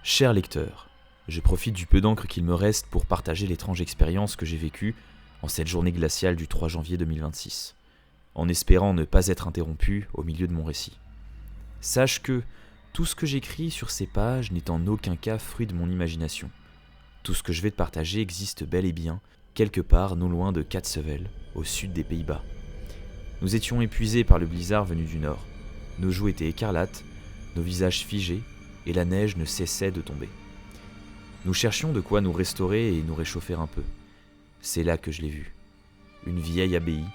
Cher lecteur, je profite du peu d'encre qu'il me reste pour partager l'étrange expérience que j'ai vécue en cette journée glaciale du 3 janvier 2026, en espérant ne pas être interrompu au milieu de mon récit. Sache que tout ce que j'écris sur ces pages n'est en aucun cas fruit de mon imagination. Tout ce que je vais te partager existe bel et bien, quelque part non loin de Kaatsheuvel, au sud des Pays-Bas. Nous étions épuisés par le blizzard venu du nord. Nos joues étaient écarlates, nos visages figés, et la neige ne cessait de tomber. Nous cherchions de quoi nous restaurer et nous réchauffer un peu. C'est là que je l'ai vue. Une vieille abbaye,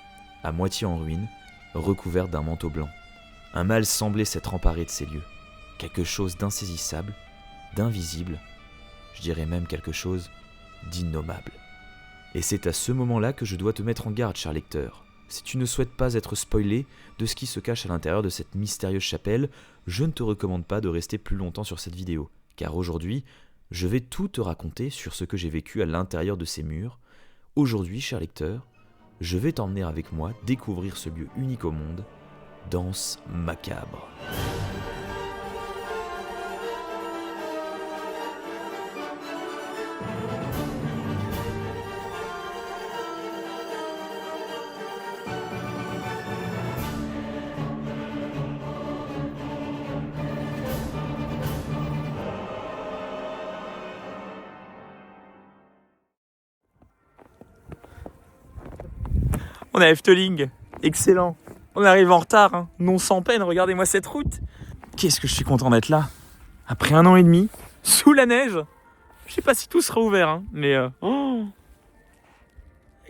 à moitié en ruine, recouverte d'un manteau blanc. Un mal semblait s'être emparé de ces lieux. Quelque chose d'insaisissable, d'invisible, je dirais même quelque chose d'innommable. Et c'est à ce moment-là que je dois te mettre en garde, cher lecteur. Si tu ne souhaites pas être spoilé de ce qui se cache à l'intérieur de cette mystérieuse chapelle, je ne te recommande pas de rester plus longtemps sur cette vidéo, car aujourd'hui, je vais tout te raconter sur ce que j'ai vécu à l'intérieur de ces murs. Aujourd'hui, cher lecteur, je vais t'emmener avec moi découvrir ce lieu unique au monde, Danse Macabre. On est à Efteling, excellent. On arrive en retard, hein. Non sans peine, regardez-moi cette route. Qu'est-ce que je suis content d'être là. Après 1 an et demi, sous la neige. Je sais pas si tout sera ouvert, hein, mais... Avec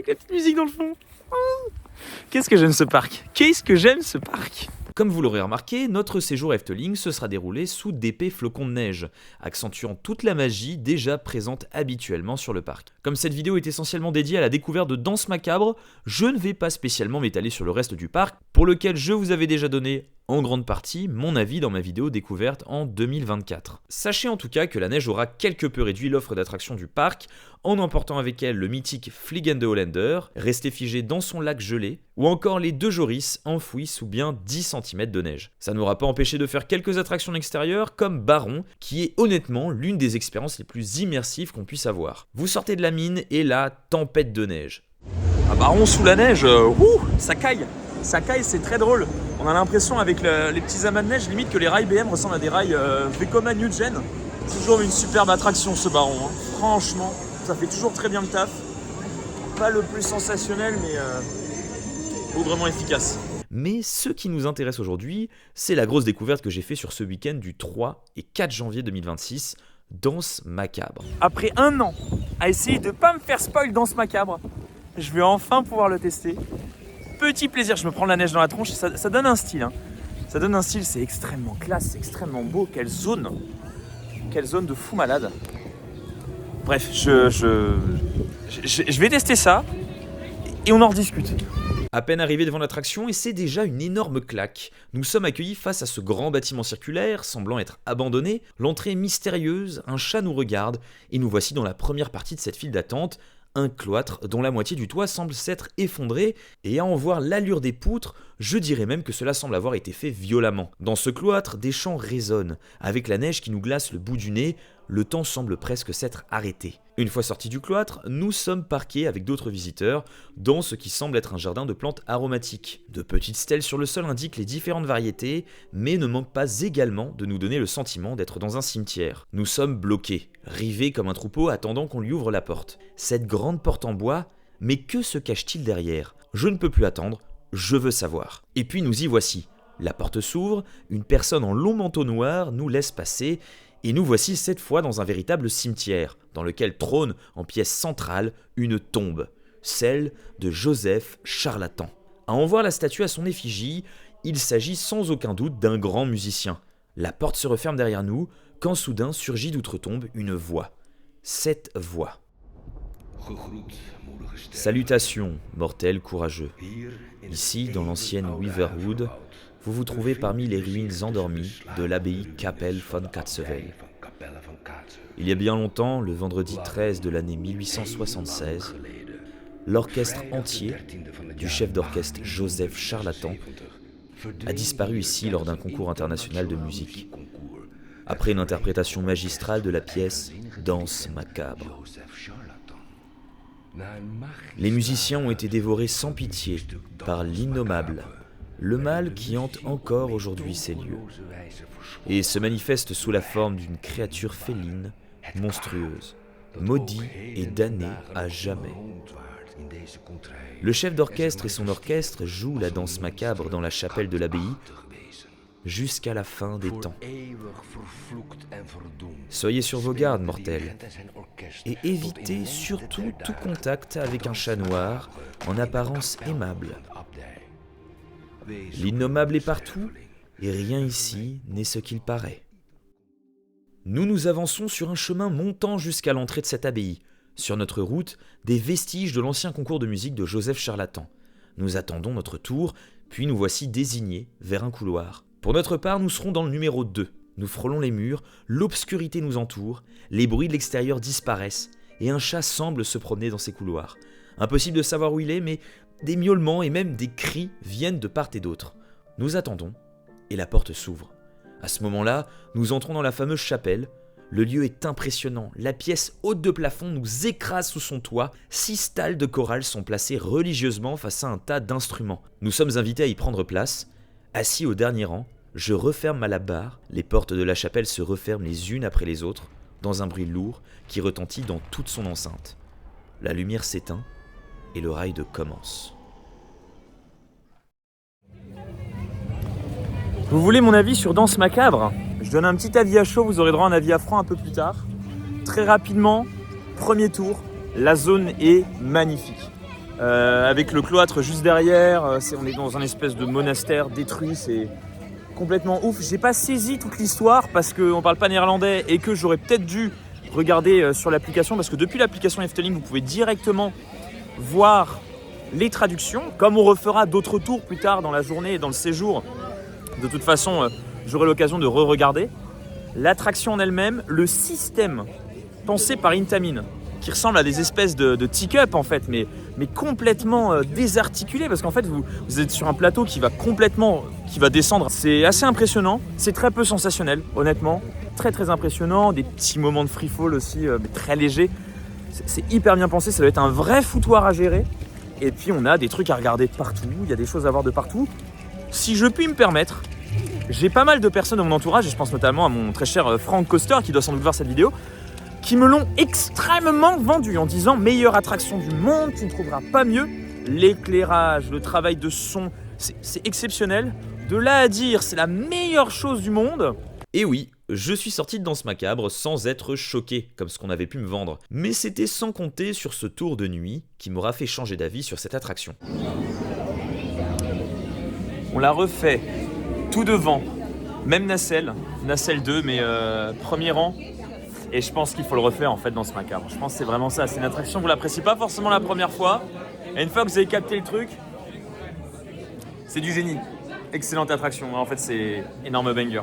la petite musique dans le fond. Oh. Qu'est-ce que j'aime ce parc. Qu'est-ce que j'aime ce parc. Comme vous l'aurez remarqué, notre séjour à Efteling se sera déroulé sous d'épais flocons de neige, accentuant toute la magie déjà présente habituellement sur le parc. Comme cette vidéo est essentiellement dédiée à la découverte de Danse Macabre, je ne vais pas spécialement m'étaler sur le reste du parc, pour lequel je vous avais déjà donné en grande partie mon avis dans ma vidéo découverte en 2024. Sachez en tout cas que la neige aura quelque peu réduit l'offre d'attractions du parc, en emportant avec elle le mythique Fliegende Holländer, resté figé dans son lac gelé, ou encore les 2 Joris enfouis sous bien 10 cm de neige. Ça ne m'aura pas empêché de faire quelques attractions extérieures, comme Baron, qui est honnêtement l'une des expériences les plus immersives qu'on puisse avoir. Vous sortez de la mine et là, tempête de neige. Ah Baron sous la neige, ça caille. Ça caille, c'est très drôle. On a l'impression avec les petits amas de neige, limite que les rails BM ressemblent à des rails Vekoma New Gen. C'est toujours une superbe attraction ce Baron, hein. Franchement, ça fait toujours très bien le taf. Pas le plus sensationnel, mais vraiment efficace. Mais ce qui nous intéresse aujourd'hui, c'est la grosse découverte que j'ai fait sur ce week-end du 3 et 4 janvier 2026, Danse Macabre. Après 1 an à essayer de pas me faire spoil Danse Macabre, je vais enfin pouvoir le tester. Petit plaisir, je me prends de la neige dans la tronche, ça donne un style. Hein. Ça donne un style, c'est extrêmement classe, c'est extrêmement beau. Quelle zone de fou malade. Bref, je vais tester ça et on en rediscute. À peine arrivé devant l'attraction et c'est déjà une énorme claque. Nous sommes accueillis face à ce grand bâtiment circulaire, semblant être abandonné. L'entrée est mystérieuse, un chat nous regarde et nous voici dans la première partie de cette file d'attente. Un cloître dont la moitié du toit semble s'être effondré, et à en voir l'allure des poutres, je dirais même que cela semble avoir été fait violemment. Dans ce cloître, des chants résonnent, avec la neige qui nous glace le bout du nez, le temps semble presque s'être arrêté. Une fois sortis du cloître, nous sommes parqués avec d'autres visiteurs dans ce qui semble être un jardin de plantes aromatiques. De petites stèles sur le sol indiquent les différentes variétés, mais ne manquent pas également de nous donner le sentiment d'être dans un cimetière. Nous sommes bloqués, rivés comme un troupeau attendant qu'on lui ouvre la porte. Cette grande porte en bois, mais que se cache-t-il derrière ? Je ne peux plus attendre, je veux savoir. Et puis nous y voici. La porte s'ouvre, une personne en long manteau noir nous laisse passer, et nous voici cette fois dans un véritable cimetière, dans lequel trône en pièce centrale une tombe, celle de Joseph Charlatan. À en voir la statue à son effigie, il s'agit sans aucun doute d'un grand musicien. La porte se referme derrière nous, quand soudain surgit d'outre-tombe une voix. Cette voix. Salutations, mortels courageux. Ici, dans l'ancienne Weaverwood, vous vous trouvez parmi les ruines endormies de l'abbaye Kapelle von Kaatsheuvel. Il y a bien longtemps, le vendredi 13 de l'année 1876, l'orchestre entier du chef d'orchestre Joseph Charlatan a disparu ici lors d'un concours international de musique. après une interprétation magistrale de la pièce Danse macabre. Les musiciens ont été dévorés sans pitié par l'innommable, le mal qui hante encore aujourd'hui ces lieux, et se manifeste sous la forme d'une créature féline, monstrueuse, maudite et damnée à jamais. Le chef d'orchestre et son orchestre jouent la danse macabre dans la chapelle de l'abbaye jusqu'à la fin des temps. Soyez sur vos gardes, mortels, et évitez surtout tout contact avec un chat noir en apparence aimable. L'innommable est partout, et rien ici n'est ce qu'il paraît. Nous avançons sur un chemin montant jusqu'à l'entrée de cette abbaye. Sur notre route, des vestiges de l'ancien concours de musique de Joseph Charlatan. Nous attendons notre tour, puis nous voici désignés vers un couloir. Pour notre part, nous serons dans le numéro 2. Nous frôlons les murs, l'obscurité nous entoure, les bruits de l'extérieur disparaissent, et un chat semble se promener dans ces couloirs. Impossible de savoir où il est, mais des miaulements et même des cris viennent de part et d'autre. Nous attendons, et la porte s'ouvre. À ce moment-là, nous entrons dans la fameuse chapelle. Le lieu est impressionnant, la pièce haute de plafond nous écrase sous son toit, 6 stalles de chorale sont placées religieusement face à un tas d'instruments. Nous sommes invités à y prendre place. Assis au dernier rang, je referme ma barre, les portes de la chapelle se referment les unes après les autres, dans un bruit lourd qui retentit dans toute son enceinte. La lumière s'éteint et le ride commence. Vous voulez mon avis sur Danse macabre? Je donne un petit avis à chaud, vous aurez droit à un avis à froid un peu plus tard. Très rapidement, premier tour, la zone est magnifique. Avec le cloître juste derrière, on est dans un espèce de monastère détruit, c'est complètement ouf. J'ai pas saisi toute l'histoire parce qu'on parle pas néerlandais et que j'aurais peut-être dû regarder sur l'application, parce que depuis l'application Efteling, vous pouvez directement voir les traductions, comme on refera d'autres tours plus tard dans la journée et dans le séjour. De toute façon, j'aurai l'occasion de re-regarder. L'attraction en elle-même, le système pensé par Intamin, qui ressemble à des espèces de tick-up en fait, mais complètement désarticulé, parce qu'en fait vous êtes sur un plateau qui va descendre. C'est assez impressionnant, c'est très peu sensationnel, honnêtement. Très très impressionnant, des petits moments de free fall aussi, mais très légers. C'est hyper bien pensé, ça doit être un vrai foutoir à gérer. Et puis on a des trucs à regarder de partout, il y a des choses à voir de partout. Si je puis me permettre, j'ai pas mal de personnes dans mon entourage, et je pense notamment à mon très cher Frank Coster, qui doit sans doute voir cette vidéo, qui me l'ont extrêmement vendu en disant « meilleure attraction du monde, tu ne trouveras pas mieux ». L'éclairage, le travail de son, c'est exceptionnel. De là à dire c'est la meilleure chose du monde. Et oui, je suis sorti de Danse macabre sans être choqué, comme ce qu'on avait pu me vendre. Mais c'était sans compter sur ce tour de nuit qui m'aura fait changer d'avis sur cette attraction. On l'a refait tout devant, même Nacelle 2, mais premier rang. Et je pense qu'il faut le refaire en fait dans ce macabre. Je pense que c'est vraiment ça, c'est une attraction, vous l'appréciez pas forcément la première fois. Et une fois que vous avez capté le truc, c'est du génie. Excellente attraction, en fait c'est énorme banger.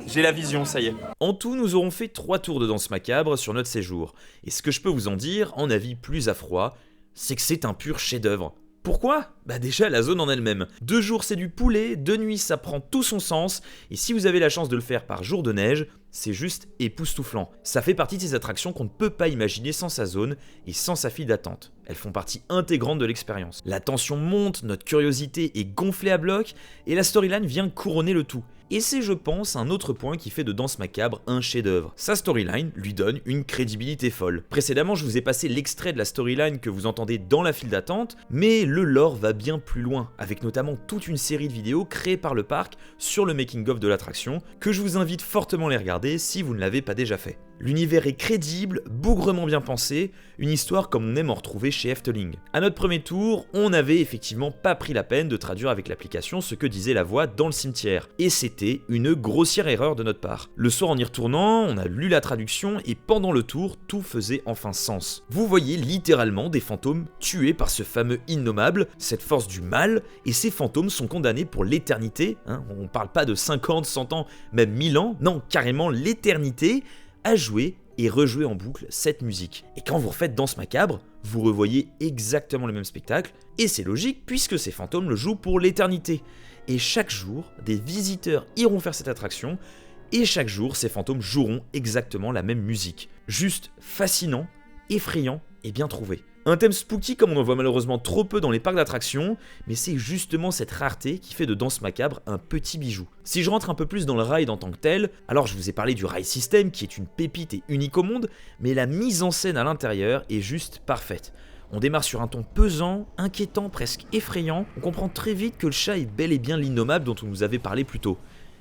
J'ai la vision, ça y est. En tout, nous aurons fait 3 tours de Danse macabre sur notre séjour. Et ce que je peux vous en dire, en avis plus à froid, c'est que c'est un pur chef-d'œuvre. Pourquoi ? Bah déjà la zone en elle-même. 2 jours c'est du poulet, 2 nuits ça prend tout son sens, et si vous avez la chance de le faire par jour de neige, c'est juste époustouflant. Ça fait partie de ces attractions qu'on ne peut pas imaginer sans sa zone et sans sa file d'attente. Elles font partie intégrante de l'expérience. La tension monte, notre curiosité est gonflée à bloc, et la storyline vient couronner le tout. Et c'est, je pense, un autre point qui fait de Danse macabre un chef-d'œuvre. Sa storyline lui donne une crédibilité folle. Précédemment, je vous ai passé l'extrait de la storyline que vous entendez dans la file d'attente, mais le lore va bien plus loin, avec notamment toute une série de vidéos créées par le parc sur le making-of de l'attraction, que je vous invite fortement à les regarder si vous ne l'avez pas déjà fait. L'univers est crédible, bougrement bien pensé, une histoire comme on aime en retrouver chez Efteling. À notre premier tour, on n'avait effectivement pas pris la peine de traduire avec l'application ce que disait la voix dans le cimetière. Et c'était une grossière erreur de notre part. Le soir en y retournant, on a lu la traduction et pendant le tour, tout faisait enfin sens. Vous voyez littéralement des fantômes tués par ce fameux innommable, cette force du mal, et ces fantômes sont condamnés pour l'éternité, on parle pas de 50, 100 ans, même 1000 ans, non, carrément l'éternité, à jouer et rejouer en boucle cette musique. Et quand vous refaites Danse macabre, vous revoyez exactement le même spectacle, et c'est logique puisque ces fantômes le jouent pour l'éternité. Et chaque jour, des visiteurs iront faire cette attraction, Et chaque jour, ces fantômes joueront exactement la même musique. Juste fascinant, effrayant et bien trouvé. Un thème spooky comme on en voit malheureusement trop peu dans les parcs d'attractions, mais c'est justement cette rareté qui fait de Danse Macabre un petit bijou. Si je rentre un peu plus dans le ride en tant que tel, alors je vous ai parlé du ride system qui est une pépite et unique au monde, mais la mise en scène à l'intérieur est juste parfaite. On démarre sur un ton pesant, inquiétant, presque effrayant, on comprend très vite que le chat est bel et bien l'innommable dont on nous avait parlé plus tôt.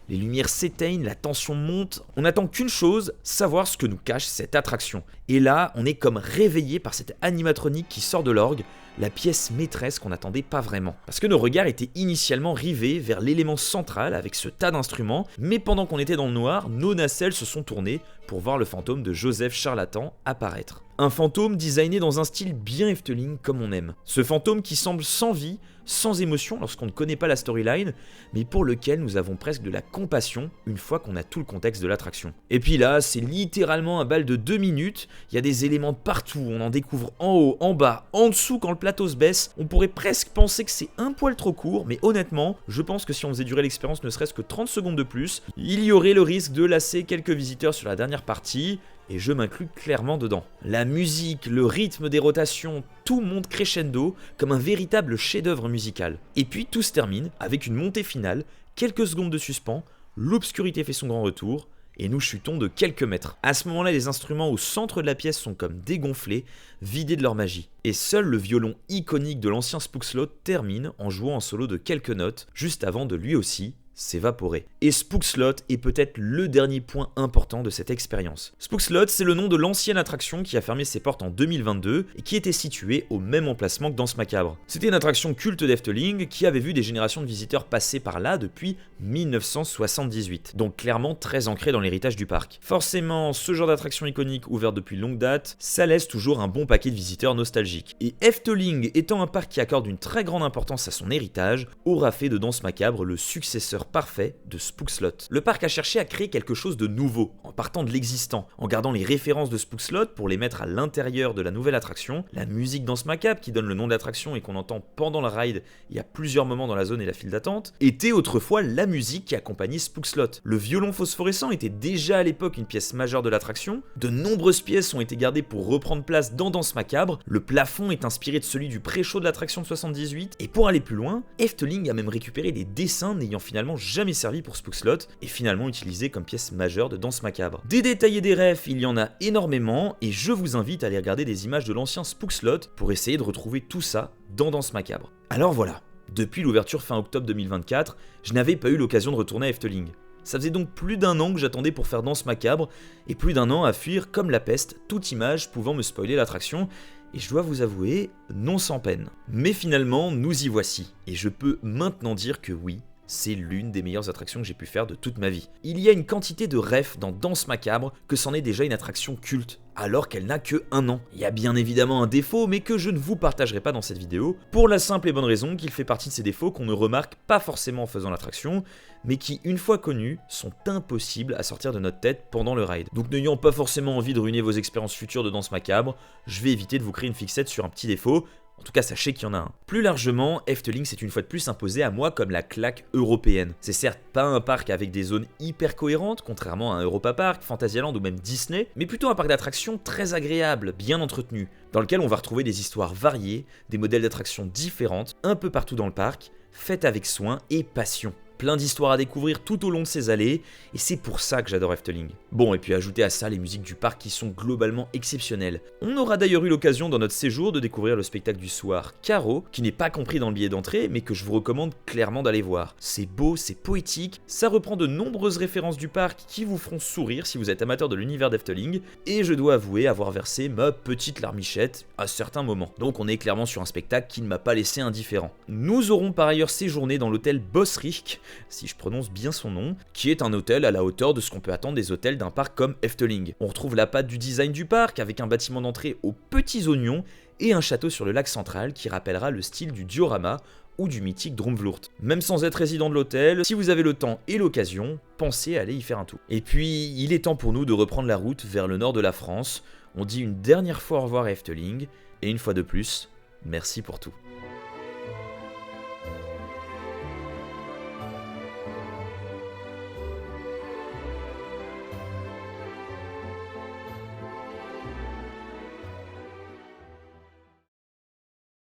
Les lumières s'éteignent, la tension monte, on n'attend qu'une chose, savoir ce que nous cache cette attraction. Et là, on est comme réveillé par cette animatronique qui sort de l'orgue, la pièce maîtresse qu'on n'attendait pas vraiment. Parce que nos regards étaient initialement rivés vers l'élément central avec ce tas d'instruments, mais pendant qu'on était dans le noir, nos nacelles se sont tournées pour voir le fantôme de Joseph Charlatan apparaître. Un fantôme designé dans un style bien Efteling comme on aime. Ce fantôme qui semble sans vie, sans émotion lorsqu'on ne connaît pas la storyline, mais pour lequel nous avons presque de la compassion une fois qu'on a tout le contexte de l'attraction. Et puis là, c'est littéralement un bal de 2 minutes, il y a des éléments partout, on en découvre en haut, en bas, en dessous quand le plateau se baisse, on pourrait presque penser que c'est un poil trop court, mais honnêtement, je pense que si on faisait durer l'expérience ne serait-ce que 30 secondes de plus, il y aurait le risque de lasser quelques visiteurs sur la dernière partie, et je m'inclus clairement dedans. La musique, le rythme des rotations, tout monte crescendo comme un véritable chef-d'œuvre musical. Et puis tout se termine avec une montée finale, quelques secondes de suspens, l'obscurité fait son grand retour, et nous chutons de quelques mètres. À ce moment-là, les instruments au centre de la pièce sont comme dégonflés, vidés de leur magie. Et seul le violon iconique de l'ancien Spookslot termine en jouant un solo de quelques notes, juste avant de lui aussi s'évaporer. Et Spookslot est peut-être le dernier point important de cette expérience. Spookslot, c'est le nom de l'ancienne attraction qui a fermé ses portes en 2022 et qui était située au même emplacement que Danse Macabre. C'était une attraction culte d'Efteling qui avait vu des générations de visiteurs passer par là depuis 1978, donc clairement très ancré dans l'héritage du parc. Forcément, ce genre d'attraction iconique ouverte depuis longue date, ça laisse toujours un bon paquet de visiteurs nostalgiques. Et Efteling étant un parc qui accorde une très grande importance à son héritage, aura fait de Danse Macabre le successeur parfait de Spookslot. Le parc a cherché à créer quelque chose de nouveau, en partant de l'existant, en gardant les références de Spookslot pour les mettre à l'intérieur de la nouvelle attraction, la musique Danse Macabre qui donne le nom de l'attraction et qu'on entend pendant le ride, il y a plusieurs moments dans la zone et la file d'attente, était autrefois la musique qui accompagnait Spookslot. Le violon phosphorescent était déjà à l'époque une pièce majeure de l'attraction, de nombreuses pièces ont été gardées pour reprendre place dans Danse Macabre, le plafond est inspiré de celui du pré-show de l'attraction de 78, et pour aller plus loin, Efteling a même récupéré des dessins n'ayant finalement jamais servi pour Spookslot et finalement utilisé comme pièce majeure de Danse Macabre. Des détails et des refs, il y en a énormément et je vous invite à aller regarder des images de l'ancien Spookslot pour essayer de retrouver tout ça dans Danse Macabre. Alors voilà, depuis l'ouverture fin octobre 2024, je n'avais pas eu l'occasion de retourner à Efteling. Ça faisait donc plus d'1 an que j'attendais pour faire Danse Macabre et plus d'1 an à fuir comme la peste toute image pouvant me spoiler l'attraction. Et je dois vous avouer, non sans peine. Mais finalement, nous y voici et je peux maintenant dire que oui, c'est l'une des meilleures attractions que j'ai pu faire de toute ma vie. Il y a une quantité de refs dans Danse Macabre que c'en est déjà une attraction culte, alors qu'elle n'a que 1 an. Il y a bien évidemment un défaut, mais que je ne vous partagerai pas dans cette vidéo, pour la simple et bonne raison qu'il fait partie de ces défauts qu'on ne remarque pas forcément en faisant l'attraction, mais qui, une fois connus, sont impossibles à sortir de notre tête pendant le ride. Donc n'ayant pas forcément envie de ruiner vos expériences futures de Danse Macabre, je vais éviter de vous créer une fixette sur un petit défaut. En tout cas, sachez qu'il y en a un. Plus largement, Efteling s'est une fois de plus imposé à moi comme la claque européenne. C'est certes pas un parc avec des zones hyper cohérentes, contrairement à un Europa Park, Fantasyland ou même Disney, mais plutôt un parc d'attractions très agréable, bien entretenu, dans lequel on va retrouver des histoires variées, des modèles d'attractions différentes, un peu partout dans le parc, faites avec soin et passion. Plein d'histoires à découvrir tout au long de ces allées, et c'est pour ça que j'adore Efteling. Bon, et puis ajoutez à ça les musiques du parc qui sont globalement exceptionnelles. On aura d'ailleurs eu l'occasion dans notre séjour de découvrir le spectacle du soir Caro, qui n'est pas compris dans le billet d'entrée, mais que je vous recommande clairement d'aller voir. C'est beau, c'est poétique, ça reprend de nombreuses références du parc qui vous feront sourire si vous êtes amateur de l'univers d'Efteling, et je dois avouer avoir versé ma petite larmichette à certains moments. Donc on est clairement sur un spectacle qui ne m'a pas laissé indifférent. Nous aurons par ailleurs séjourné dans l'hôtel Bosrich, si je prononce bien son nom, qui est un hôtel à la hauteur de ce qu'on peut attendre des hôtels d'un parc comme Efteling. On retrouve la patte du design du parc avec un bâtiment d'entrée aux petits oignons et un château sur le lac central qui rappellera le style du diorama ou du mythique Drumvloert. Même sans être résident de l'hôtel, si vous avez le temps et l'occasion, pensez à aller y faire un tour. Et puis, il est temps pour nous de reprendre la route vers le nord de la France. On dit une dernière fois au revoir à Efteling, et une fois de plus, merci pour tout.